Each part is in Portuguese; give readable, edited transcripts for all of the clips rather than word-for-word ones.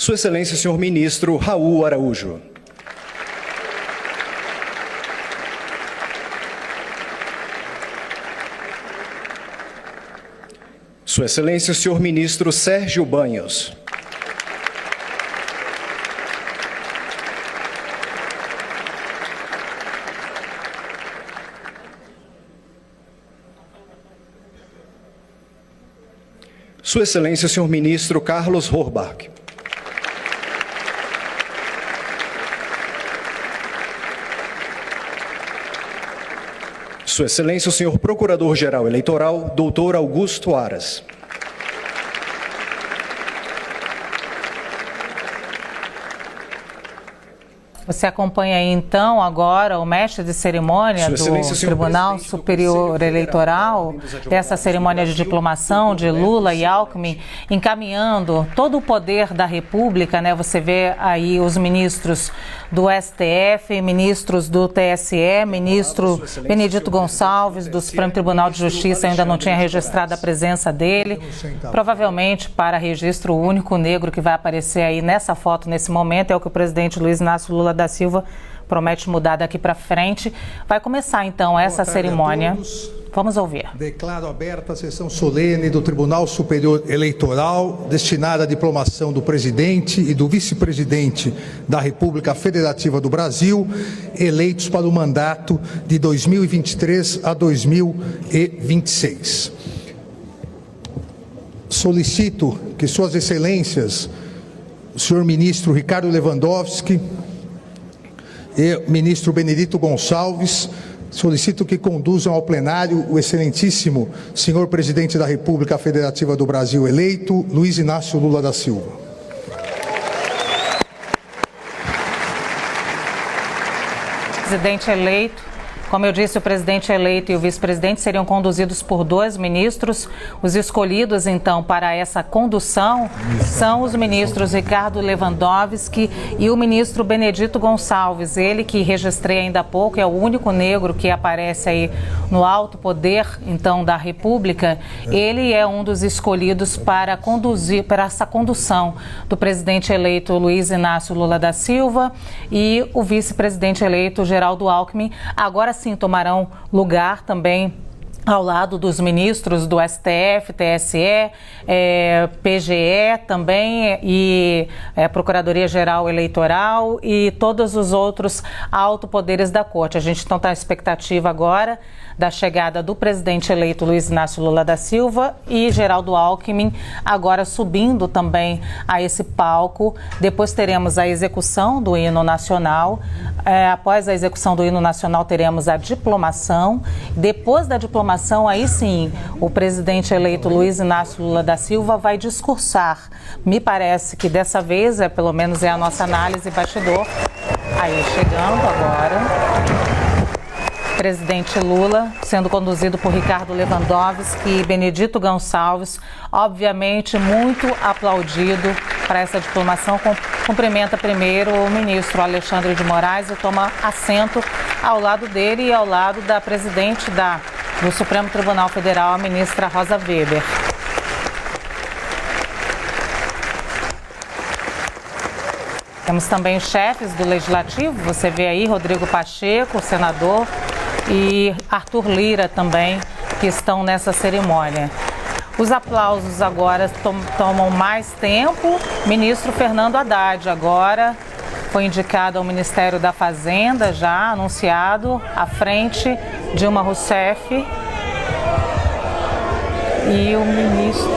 Sua Excelência, senhor ministro Raul Araújo. Sua Excelência, senhor ministro Sérgio Banhos. Sua Excelência, senhor ministro Carlos Horbach. Sua Excelência, o senhor Procurador-Geral Eleitoral, doutor Augusto Aras. Você acompanha aí, então, agora o mestre de cerimônia do Tribunal Superior Eleitoral, dessa cerimônia de diplomação de Lula e Alckmin, encaminhando todo o poder da República, né? Você vê aí os ministros do STF, ministros do TSE, ministro Benedito Gonçalves, do Supremo Tribunal de Justiça, ainda não tinha registrado a presença dele, provavelmente para registro o único negro que vai aparecer aí nessa foto, nesse momento, é o que o presidente Luiz Inácio Lula da Silva promete mudar daqui para frente. Vai começar então essa cerimônia. Vamos ouvir. Declaro aberta a sessão solene do Tribunal Superior Eleitoral destinada à diplomação do presidente e do vice-presidente da República Federativa do Brasil, eleitos para o mandato de 2023 a 2026. Solicito que Suas Excelências, o senhor ministro Ricardo Lewandowski e o ministro Benedito Gonçalves, solicito que conduzam ao plenário o excelentíssimo senhor presidente da República Federativa do Brasil eleito, Luiz Inácio Lula da Silva. Presidente eleito. Como eu disse, o presidente eleito e o vice-presidente seriam conduzidos por dois ministros. Os escolhidos, então, para essa condução são os ministros Ricardo Lewandowski e o ministro Benedito Gonçalves. Ele que registrei ainda há pouco, é o único negro que aparece aí no alto poder, então, da República. Ele é um dos escolhidos para conduzir, para essa condução do presidente eleito Luiz Inácio Lula da Silva e o vice-presidente eleito Geraldo Alckmin. Agora sim tomarão lugar também ao lado dos ministros do STF, TSE, PGE também e Procuradoria-Geral Eleitoral e todos os outros altos poderes da Corte. A gente então está à expectativa agora da chegada do presidente eleito Luiz Inácio Lula da Silva e Geraldo Alckmin agora subindo também a esse palco. Depois teremos a execução do hino nacional. Após a execução do hino nacional teremos a diplomação. Depois da diplomação, aí sim, o presidente eleito Luiz Inácio Lula da Silva vai discursar. Me parece que dessa vez, pelo menos é a nossa análise bastidor. Aí chegando agora, presidente Lula, sendo conduzido por Ricardo Lewandowski e Benedito Gonçalves, obviamente muito aplaudido para essa diplomação. Cumprimenta primeiro o ministro Alexandre de Moraes e toma assento ao lado dele e ao lado da presidente do Supremo Tribunal Federal, a ministra Rosa Weber. Temos também os chefes do Legislativo, você vê aí Rodrigo Pacheco, senador, e Arthur Lira também, que estão nessa cerimônia. Os aplausos agora tomam mais tempo. Ministro Fernando Haddad agora foi indicado ao Ministério da Fazenda, já anunciado, à frente Dilma Rousseff e o ministro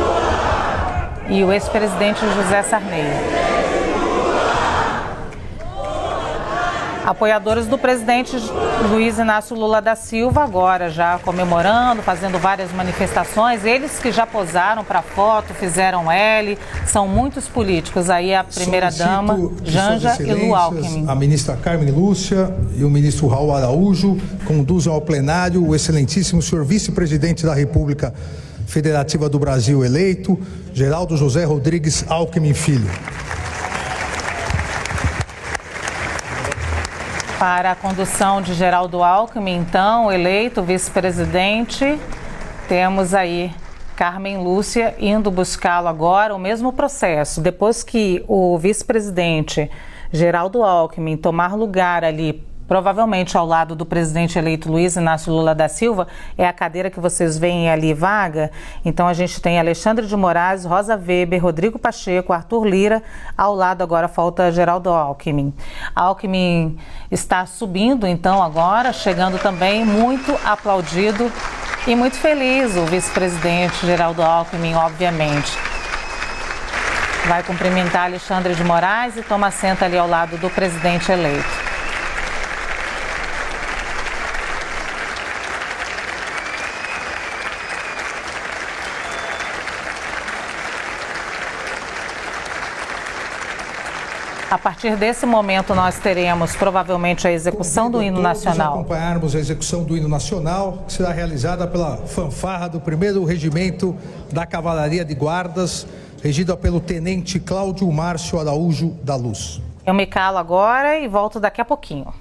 e o ex-presidente José Sarney. Apoiadores do presidente Luiz Inácio Lula da Silva agora já comemorando, fazendo várias manifestações. Eles que já posaram para foto, fizeram L, são muitos políticos. Aí a primeira-dama, Janja e Lu Alckmin. A ministra Carmen Lúcia e o ministro Raul Araújo conduzam ao plenário o excelentíssimo senhor vice-presidente da República Federativa do Brasil eleito, Geraldo José Rodrigues Alckmin Filho. Para a condução de Geraldo Alckmin, então, eleito vice-presidente, temos aí Carmen Lúcia indo buscá-lo agora, o mesmo processo. Depois que o vice-presidente Geraldo Alckmin tomar lugar ali, provavelmente ao lado do presidente eleito Luiz Inácio Lula da Silva, é a cadeira que vocês veem ali vaga. Então a gente tem Alexandre de Moraes, Rosa Weber, Rodrigo Pacheco, Arthur Lira, ao lado agora falta Geraldo Alckmin. Alckmin está subindo então agora, chegando também muito aplaudido e muito feliz o vice-presidente Geraldo Alckmin, obviamente. Vai cumprimentar Alexandre de Moraes e toma assento ali ao lado do presidente eleito. A partir desse momento, nós teremos provavelmente a execução do hino nacional. Acompanharmos a execução do hino nacional, que será realizada pela fanfarra do 1º Regimento da Cavalaria de Guardas, regida pelo Tenente Cláudio Márcio Araújo da Luz. Eu me calo agora e volto daqui a pouquinho.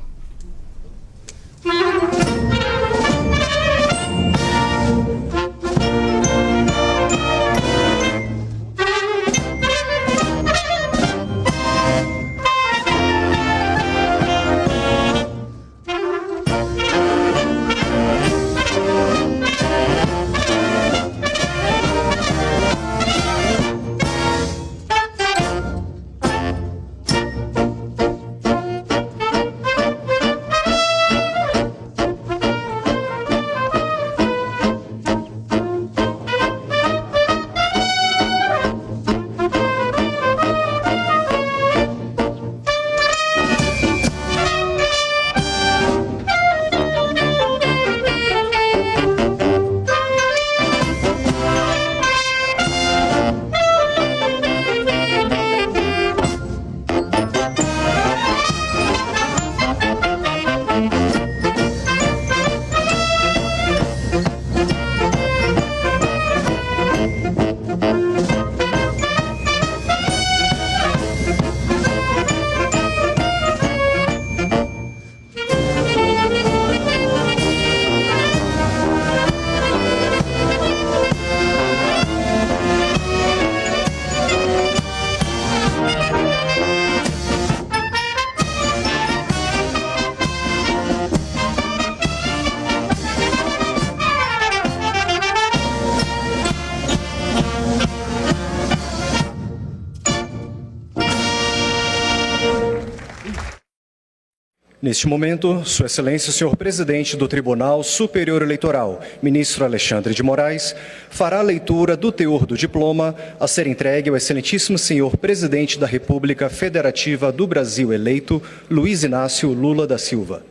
Neste momento, Sua Excelência, o senhor presidente do Tribunal Superior Eleitoral, ministro Alexandre de Moraes, fará a leitura do teor do diploma a ser entregue ao excelentíssimo senhor presidente da República Federativa do Brasil eleito, Luiz Inácio Lula da Silva.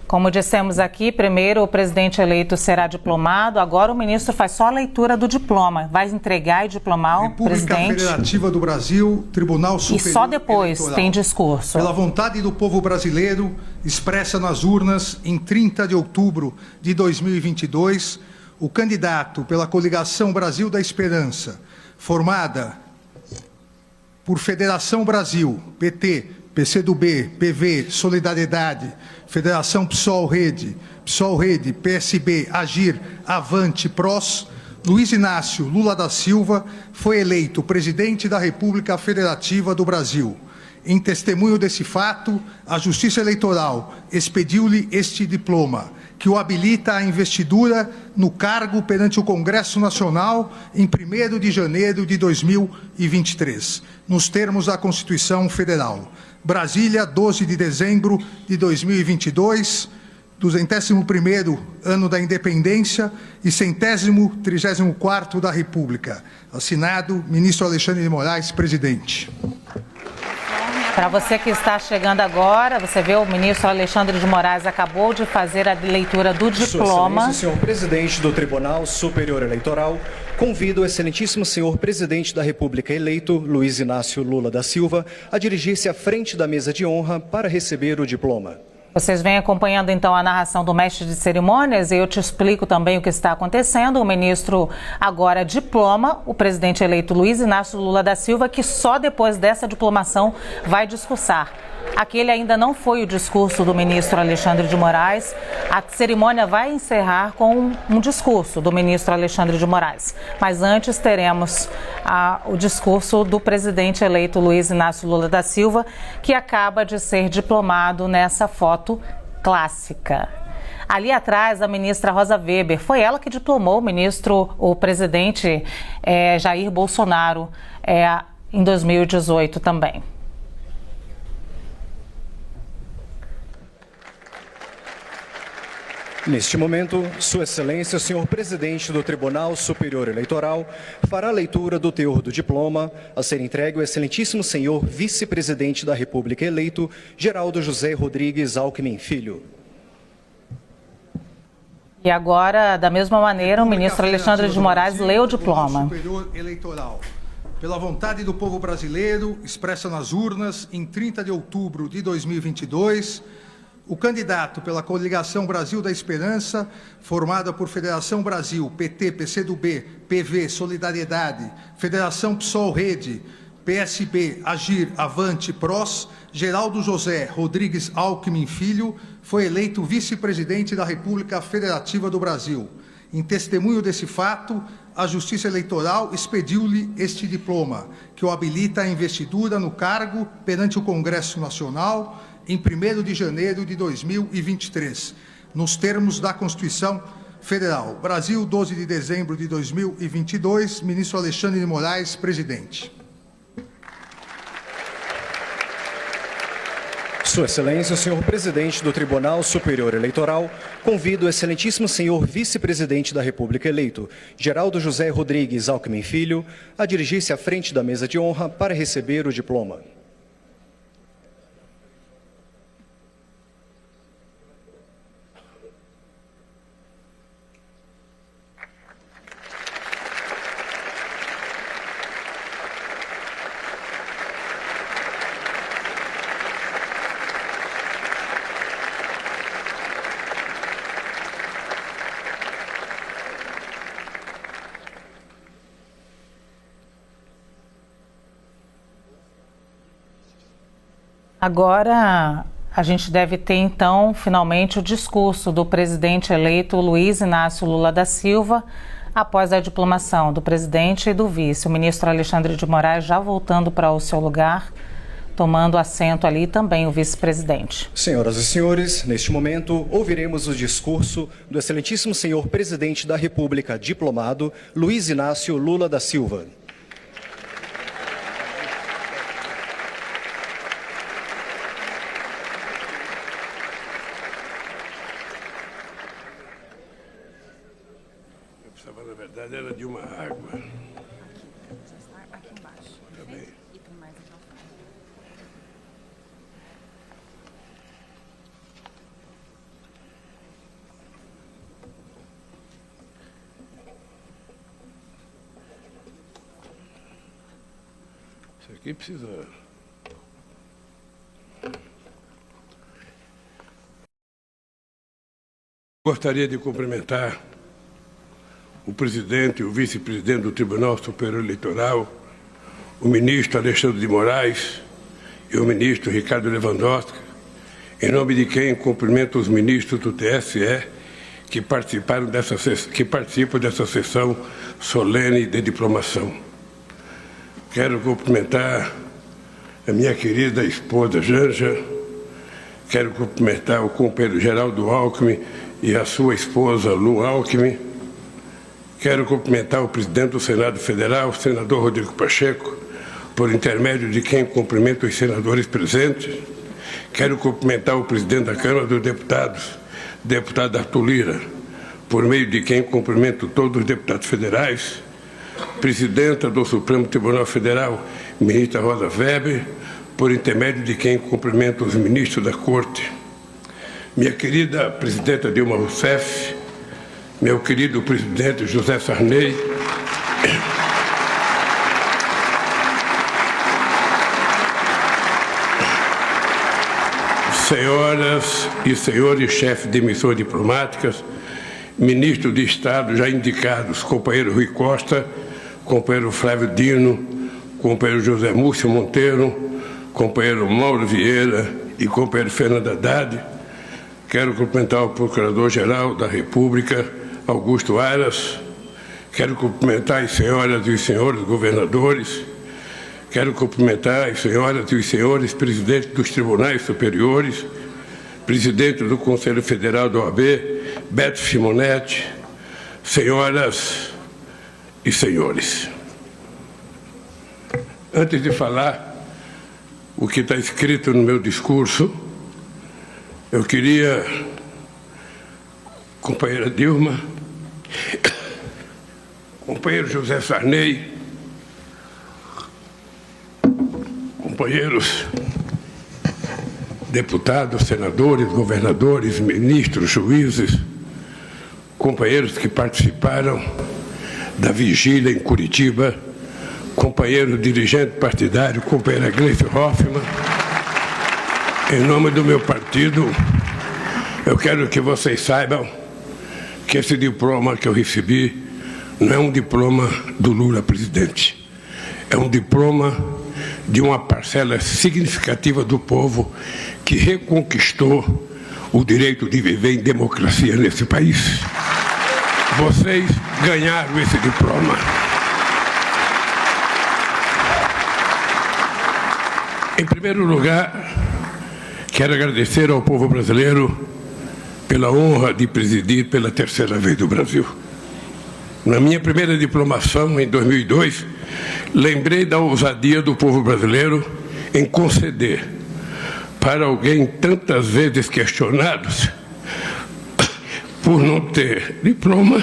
Como dissemos aqui, primeiro o presidente eleito será diplomado, agora o ministro faz só a leitura do diploma, vai entregar e diplomar o presidente. República Federativa do Brasil, Tribunal Superior E só depois Eleitoral. tem discurso. Pela vontade do povo brasileiro, expressa nas urnas em 30 de outubro de 2022, o candidato pela coligação Brasil da Esperança, formada por Federação Brasil, PT, PCdoB, PV, Solidariedade, Federação PSOL-Rede, PSB, Agir, Avante, PROS, Luiz Inácio Lula da Silva foi eleito presidente da República Federativa do Brasil. Em testemunho desse fato, a Justiça Eleitoral expediu-lhe este diploma, que o habilita à investidura no cargo perante o Congresso Nacional em 1º de janeiro de 2023, nos termos da Constituição Federal. Brasília, 12 de dezembro de 2022, 201º ano da Independência e 134º da República. Assinado, ministro Alexandre de Moraes, presidente. Para você que está chegando agora, você vê o ministro Alexandre de Moraes acabou de fazer a leitura do diploma. Sua Excelência, senhor presidente do Tribunal Superior Eleitoral, convido o excelentíssimo senhor presidente da República eleito, Luiz Inácio Lula da Silva, a dirigir-se à frente da mesa de honra para receber o diploma. Vocês vêm acompanhando então a narração do mestre de cerimônias e eu te explico também o que está acontecendo. O ministro agora diploma o presidente eleito Luiz Inácio Lula da Silva, que só depois dessa diplomação vai discursar. Aquele ainda não foi o discurso do ministro Alexandre de Moraes. A cerimônia vai encerrar com um discurso do ministro Alexandre de Moraes. Mas antes teremos o discurso do presidente eleito Luiz Inácio Lula da Silva, que acaba de ser diplomado nessa foto clássica. Ali atrás, a ministra Rosa Weber, foi ela que diplomou o presidente Jair Bolsonaro em 2018 também. Neste momento, Sua Excelência, o senhor presidente do Tribunal Superior Eleitoral, fará a leitura do teor do diploma a ser entregue ao excelentíssimo senhor vice-presidente da República eleito, Geraldo José Rodrigues Alckmin Filho. E agora, da mesma maneira, o ministro Alexandre de Moraes lê o diploma. Superior Eleitoral. Pela vontade do povo brasileiro, expressa nas urnas, em 30 de outubro de 2022, o candidato pela coligação Brasil da Esperança, formada por Federação Brasil, PT, PCdoB, PV, Solidariedade, Federação PSOL Rede, PSB, Agir, Avante, PROS, Geraldo José Rodrigues Alckmin Filho, foi eleito vice-presidente da República Federativa do Brasil. Em testemunho desse fato, a Justiça Eleitoral expediu-lhe este diploma, que o habilita à investidura no cargo perante o Congresso Nacional, em 1º de janeiro de 2023, nos termos da Constituição Federal. Brasil, 12 de dezembro de 2022, ministro Alexandre de Moraes, presidente. Sua Excelência, o senhor presidente do Tribunal Superior Eleitoral, convido o excelentíssimo senhor vice-presidente da República eleito, Geraldo José Rodrigues Alckmin Filho, a dirigir-se à frente da mesa de honra para receber o diploma. Agora, a gente deve ter, então, finalmente, o discurso do presidente eleito Luiz Inácio Lula da Silva, após a diplomação do presidente e do vice. O ministro Alexandre de Moraes já voltando para o seu lugar, tomando assento ali também o vice-presidente. Senhoras e senhores, neste momento, ouviremos o discurso do excelentíssimo senhor presidente da República, diplomado Luiz Inácio Lula da Silva. Na verdade, era de uma água. Aqui embaixo. Também. E tem mais aqui ao fundo. Isso aqui precisa... Gostaria de cumprimentar o presidente e o vice-presidente do Tribunal Superior Eleitoral, o ministro Alexandre de Moraes e o ministro Ricardo Lewandowski, em nome de quem cumprimento os ministros do TSE que participam dessa sessão solene de diplomação. Quero cumprimentar a minha querida esposa Janja, quero cumprimentar o companheiro Geraldo Alckmin e a sua esposa Lu Alckmin. Quero cumprimentar o presidente do Senado Federal, o senador Rodrigo Pacheco, por intermédio de quem cumprimento os senadores presentes. Quero cumprimentar o presidente da Câmara dos Deputados, deputado Arthur Lira, por meio de quem cumprimento todos os deputados federais. Presidenta do Supremo Tribunal Federal, ministra Rosa Weber, por intermédio de quem cumprimento os ministros da Corte. Minha querida presidenta Dilma Rousseff, meu querido presidente José Sarney, senhoras e senhores chefes de missões diplomáticas, ministros de Estado já indicados, companheiro Rui Costa, companheiro Flávio Dino, companheiro José Múcio Monteiro, companheiro Mauro Vieira e companheiro Fernando Haddad. Quero cumprimentar o Procurador-Geral da República, Augusto Aras. Quero cumprimentar as senhoras e os senhores governadores. Quero cumprimentar as senhoras e os senhores presidentes dos tribunais superiores, presidente do Conselho Federal da OAB, Beto Simonetti, senhoras e senhores. Antes de falar o que está escrito no meu discurso, eu queria, companheira Dilma, companheiro José Sarney, companheiros deputados, senadores, governadores, ministros, juízes, companheiros que participaram da vigília em Curitiba, companheiro dirigente partidário, companheira Gleice Hoffmann, em nome do meu partido, eu quero que vocês saibam que esse diploma que eu recebi não é um diploma do Lula presidente, é um diploma de uma parcela significativa do povo que reconquistou o direito de viver em democracia nesse país. Vocês ganharam esse diploma. Em primeiro lugar, quero agradecer ao povo brasileiro pela honra de presidir pela terceira vez do Brasil. Na minha primeira diplomação, em 2002, lembrei da ousadia do povo brasileiro em conceder para alguém tantas vezes questionado por não ter diploma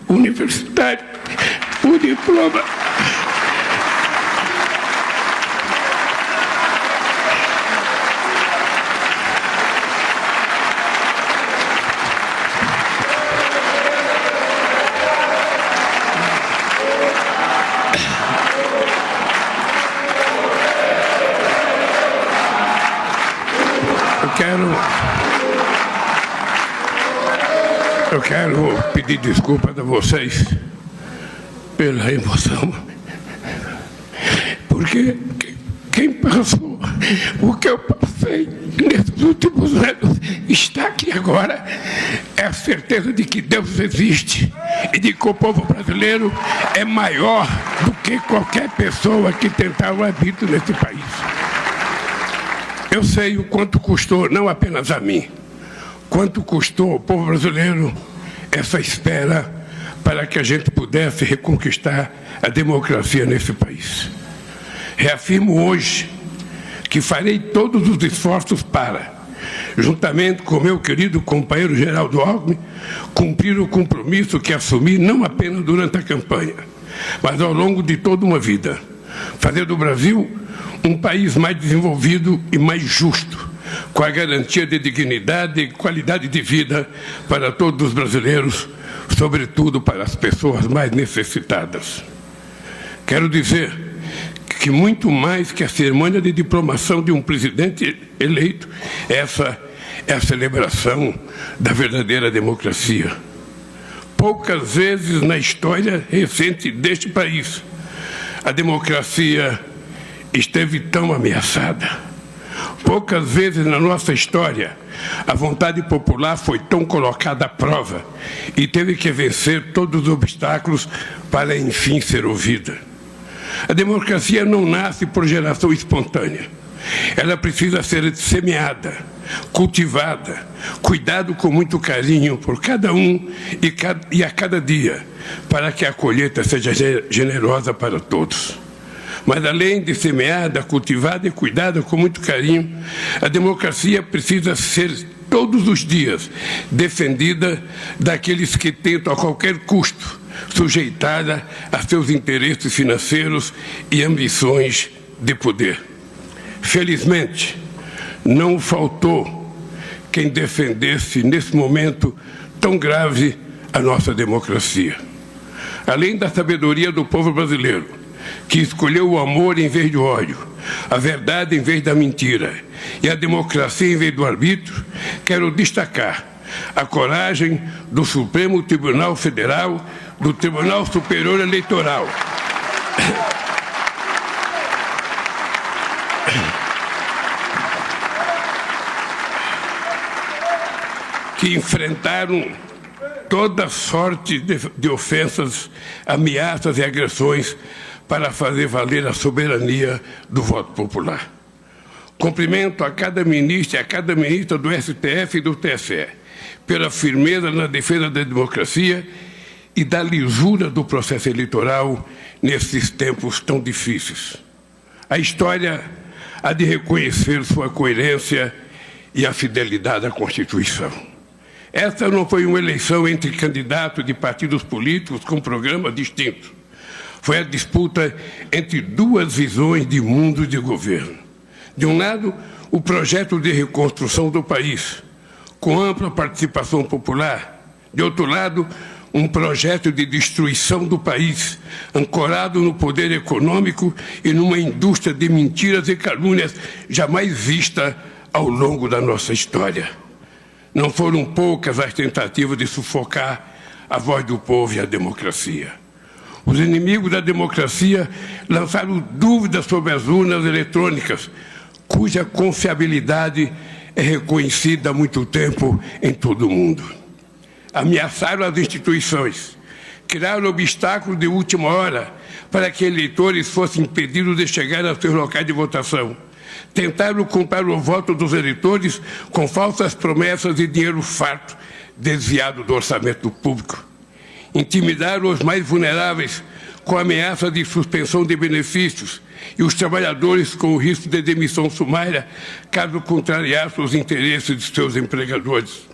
universitário, o diploma Eu quero pedir desculpas a vocês pela emoção, porque quem passou o que eu passei nesses últimos anos está aqui agora, é a certeza de que Deus existe e de que o povo brasileiro é maior do que qualquer pessoa que tentar o arbítrio nesse país. Eu sei o quanto custou, não apenas a mim, quanto custou ao povo brasileiro essa espera para que a gente pudesse reconquistar a democracia nesse país. Reafirmo hoje que farei todos os esforços para, juntamente com meu querido companheiro Geraldo Alckmin, cumprir o compromisso que assumi não apenas durante a campanha, mas ao longo de toda uma vida, fazer do Brasil um país mais desenvolvido e mais justo, com a garantia de dignidade e qualidade de vida para todos os brasileiros, sobretudo para as pessoas mais necessitadas. Quero dizer que muito mais que a cerimônia de diplomação de um presidente eleito, essa é a celebração da verdadeira democracia. Poucas vezes na história recente deste país a democracia esteve tão ameaçada. Poucas vezes na nossa história a vontade popular foi tão colocada à prova e teve que vencer todos os obstáculos para enfim ser ouvida. A democracia não nasce por geração espontânea. Ela precisa ser semeada, cultivada, cuidado com muito carinho por cada um e a cada dia, para que a colheita seja generosa para todos. Mas além de semeada, cultivada e cuidada com muito carinho, a democracia precisa ser todos os dias defendida daqueles que tentam a qualquer custo sujeitada a seus interesses financeiros e ambições de poder. Felizmente, não faltou quem defendesse nesse momento tão grave a nossa democracia. Além da sabedoria do povo brasileiro, que escolheu o amor em vez do ódio, a verdade em vez da mentira e a democracia em vez do arbítrio, quero destacar a coragem do Supremo Tribunal Federal, do Tribunal Superior Eleitoral, que enfrentaram toda sorte de ofensas, ameaças e agressões para fazer valer a soberania do voto popular. Cumprimento a cada ministro e a cada ministra do STF e do TSE pela firmeza na defesa da democracia e da lisura do processo eleitoral nesses tempos tão difíceis. A história há de reconhecer sua coerência e a fidelidade à Constituição. Esta não foi uma eleição entre candidatos de partidos políticos com programas distintos. Foi a disputa entre duas visões de mundo de governo. De um lado, o projeto de reconstrução do país, com ampla participação popular. De outro lado, um projeto de destruição do país, ancorado no poder econômico e numa indústria de mentiras e calúnias jamais vista ao longo da nossa história. Não foram poucas as tentativas de sufocar a voz do povo e a democracia. Os inimigos da democracia lançaram dúvidas sobre as urnas eletrônicas, cuja confiabilidade é reconhecida há muito tempo em todo o mundo. Ameaçaram as instituições, criaram obstáculos de última hora para que eleitores fossem impedidos de chegar aos seus locais de votação. Tentaram comprar o voto dos eleitores com falsas promessas e dinheiro farto desviado do orçamento público. Intimidaram os mais vulneráveis com ameaça de suspensão de benefícios e os trabalhadores com o risco de demissão sumária caso contrariassem os interesses de seus empregadores.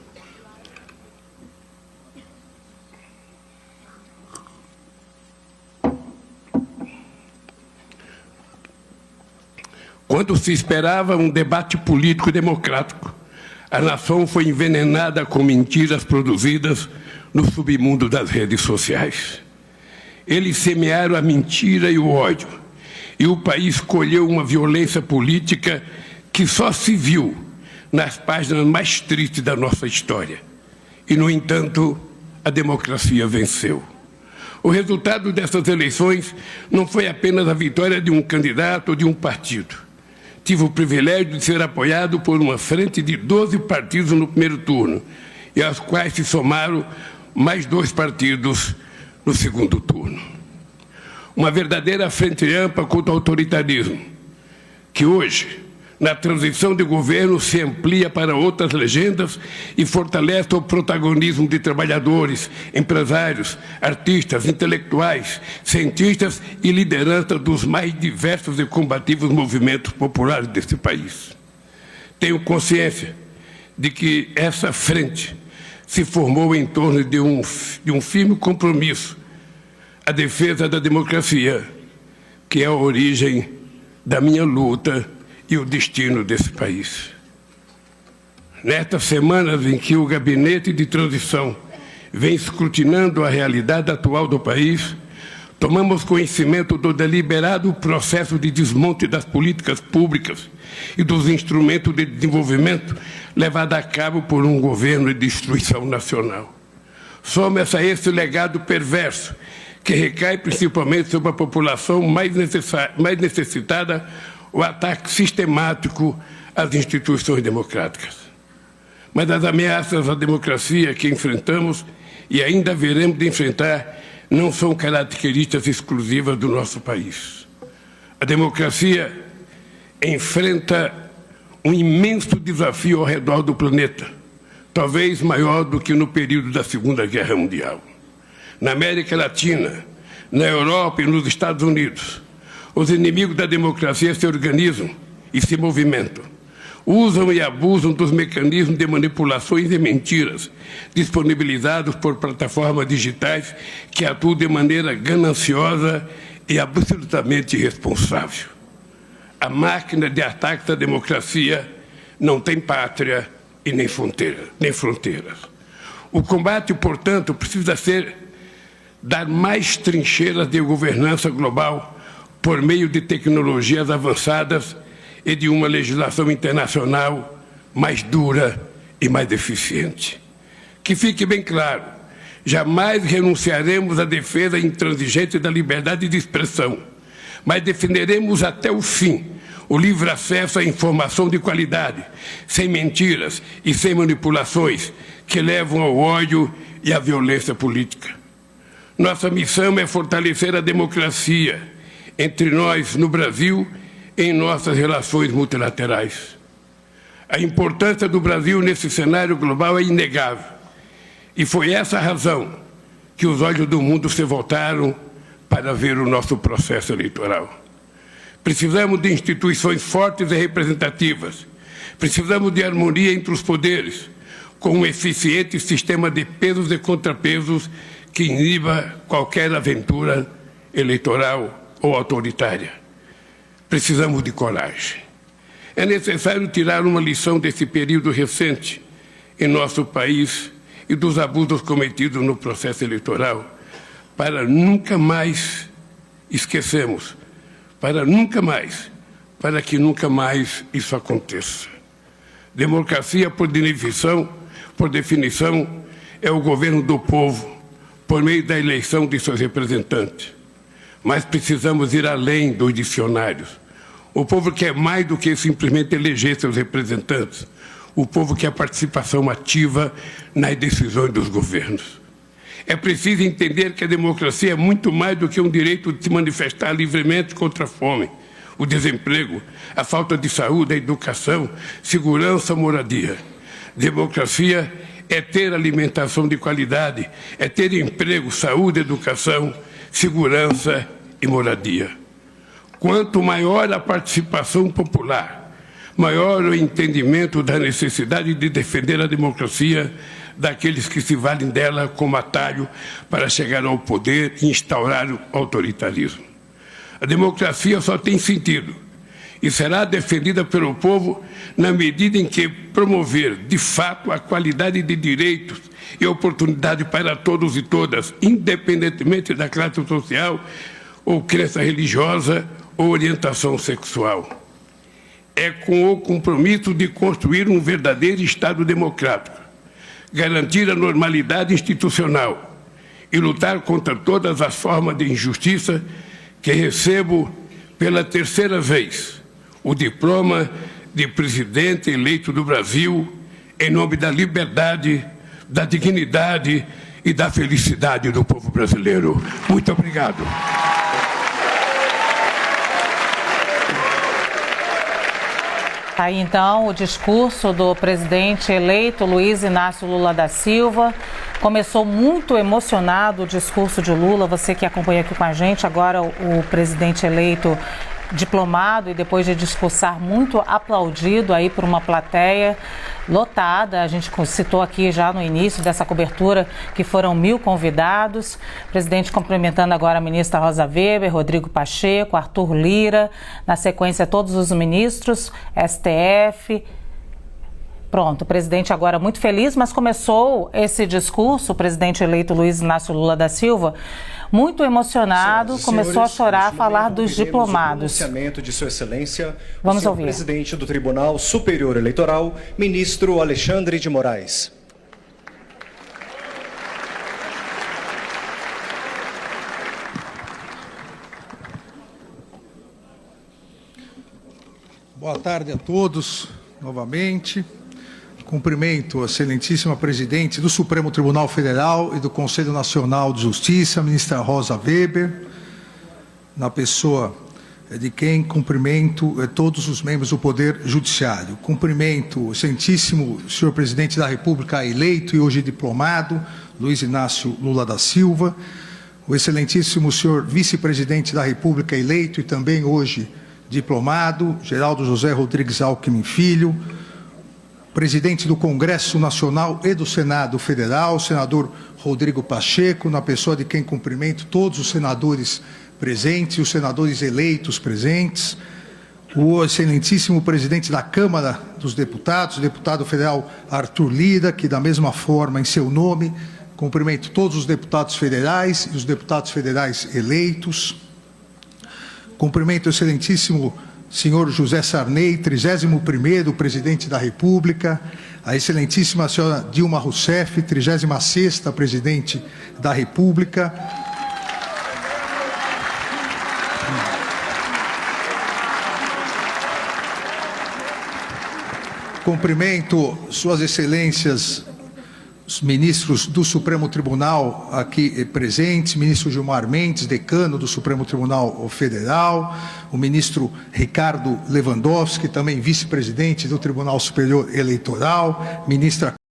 Quando se esperava um debate político democrático, a nação foi envenenada com mentiras produzidas no submundo das redes sociais. Eles semearam a mentira e o ódio, e o país colheu uma violência política que só se viu nas páginas mais tristes da nossa história. E, no entanto, a democracia venceu. O resultado dessas eleições não foi apenas a vitória de um candidato ou de um partido. Tive o privilégio de ser apoiado por uma frente de 12 partidos no primeiro turno, e aos quais se somaram mais 2 partidos no segundo turno. Uma verdadeira frente ampla contra o autoritarismo, que hoje, na transição de governo, se amplia para outras legendas e fortalece o protagonismo de trabalhadores, empresários, artistas, intelectuais, cientistas e lideranças dos mais diversos e combativos movimentos populares desse país. Tenho consciência de que essa frente se formou em torno de um firme compromisso, a defesa da democracia, que é a origem da minha luta e o destino desse país. Nestas semanas em que o Gabinete de Transição vem escrutinando a realidade atual do país, tomamos conhecimento do deliberado processo de desmonte das políticas públicas e dos instrumentos de desenvolvimento levado a cabo por um governo de destruição nacional. Soma-se a esse legado perverso, que recai principalmente sobre a população mais necessitada, o ataque sistemático às instituições democráticas. Mas as ameaças à democracia que enfrentamos e ainda veremos de enfrentar não são características exclusivas do nosso país. A democracia enfrenta um imenso desafio ao redor do planeta, talvez maior do que no período da Segunda Guerra Mundial. Na América Latina, na Europa e nos Estados Unidos, os inimigos da democracia se organizam e se movimentam. Usam e abusam dos mecanismos de manipulações e mentiras disponibilizados por plataformas digitais que atuam de maneira gananciosa e absolutamente irresponsável. A máquina de ataque à democracia não tem pátria e nem fronteiras. O combate, portanto, precisa dar mais trincheiras de governança global por meio de tecnologias avançadas e de uma legislação internacional mais dura e mais eficiente. Que fique bem claro, jamais renunciaremos à defesa intransigente da liberdade de expressão, mas defenderemos até o fim o livre acesso à informação de qualidade, sem mentiras e sem manipulações que levam ao ódio e à violência política. Nossa missão é fortalecer a democracia entre nós no Brasil e em nossas relações multilaterais. A importância do Brasil nesse cenário global é inegável. E foi essa a razão que os olhos do mundo se voltaram para ver o nosso processo eleitoral. Precisamos de instituições fortes e representativas. Precisamos de harmonia entre os poderes, com um eficiente sistema de pesos e contrapesos que iniba qualquer aventura eleitoral ou autoritária. Precisamos de coragem. É necessário tirar uma lição desse período recente em nosso país e dos abusos cometidos no processo eleitoral, para nunca mais esquecermos, para que nunca mais isso aconteça. Democracia, por definição, é o governo do povo, por meio da eleição de seus representantes. Mas precisamos ir além dos dicionários. O povo quer mais do que simplesmente eleger seus representantes. O povo quer participação ativa nas decisões dos governos. É preciso entender que a democracia é muito mais do que um direito de se manifestar livremente contra a fome, o desemprego, a falta de saúde, a educação, segurança, moradia. Democracia é ter alimentação de qualidade, é ter emprego, saúde, educação, segurança e moradia. Quanto maior a participação popular, maior o entendimento da necessidade de defender a democracia daqueles que se valem dela como atalho para chegar ao poder e instaurar o autoritarismo. A democracia só tem sentido e será defendida pelo povo na medida em que promover, de fato, a qualidade de direitos e oportunidade para todos e todas, independentemente da classe social ou crença religiosa ou orientação sexual. É com o compromisso de construir um verdadeiro Estado democrático, garantir a normalidade institucional e lutar contra todas as formas de injustiça que recebo pela terceira vez o diploma de presidente eleito do Brasil em nome da liberdade, da dignidade e da felicidade do povo brasileiro. Muito obrigado. Aí então o discurso do presidente eleito Luiz Inácio Lula da Silva. Começou muito emocionado o discurso de Lula, você que acompanha aqui com a gente, agora o presidente eleito diplomado e depois de discursar muito aplaudido aí por uma plateia lotada. A gente citou aqui já no início dessa cobertura que foram 1000 convidados. O presidente cumprimentando agora a ministra Rosa Weber, Rodrigo Pacheco, Arthur Lira, na sequência todos os ministros, STF. Pronto, o presidente agora muito feliz, mas começou esse discurso, o presidente eleito Luiz Inácio Lula da Silva, muito emocionado, começou a chorar, a falar dos diplomados. O pronunciamento de Sua Excelência, Vamos ouvir. O presidente do Tribunal Superior Eleitoral, ministro Alexandre de Moraes. Boa tarde a todos, novamente. Cumprimento a excelentíssima presidente do Supremo Tribunal Federal e do Conselho Nacional de Justiça, a ministra Rosa Weber, na pessoa de quem cumprimento todos os membros do Poder Judiciário. Cumprimento o excelentíssimo senhor presidente da República eleito e hoje diplomado, Luiz Inácio Lula da Silva, o excelentíssimo senhor vice-presidente da República eleito e também hoje diplomado, Geraldo José Rodrigues Alckmin Filho, presidente do Congresso Nacional e do Senado Federal, senador Rodrigo Pacheco, na pessoa de quem cumprimento todos os senadores presentes e os senadores eleitos presentes, o excelentíssimo presidente da Câmara dos Deputados, o deputado federal Arthur Lira, que da mesma forma, em seu nome, cumprimento todos os deputados federais e os deputados federais eleitos, cumprimento o excelentíssimo senhor José Sarney, 31º presidente da República, a excelentíssima senhora Dilma Rousseff, 36ª presidente da República, Cumprimento Suas Excelências, os ministros do Supremo Tribunal aqui presentes, ministro Gilmar Mendes, decano do Supremo Tribunal Federal, o ministro Ricardo Lewandowski, também vice-presidente do Tribunal Superior Eleitoral, ministra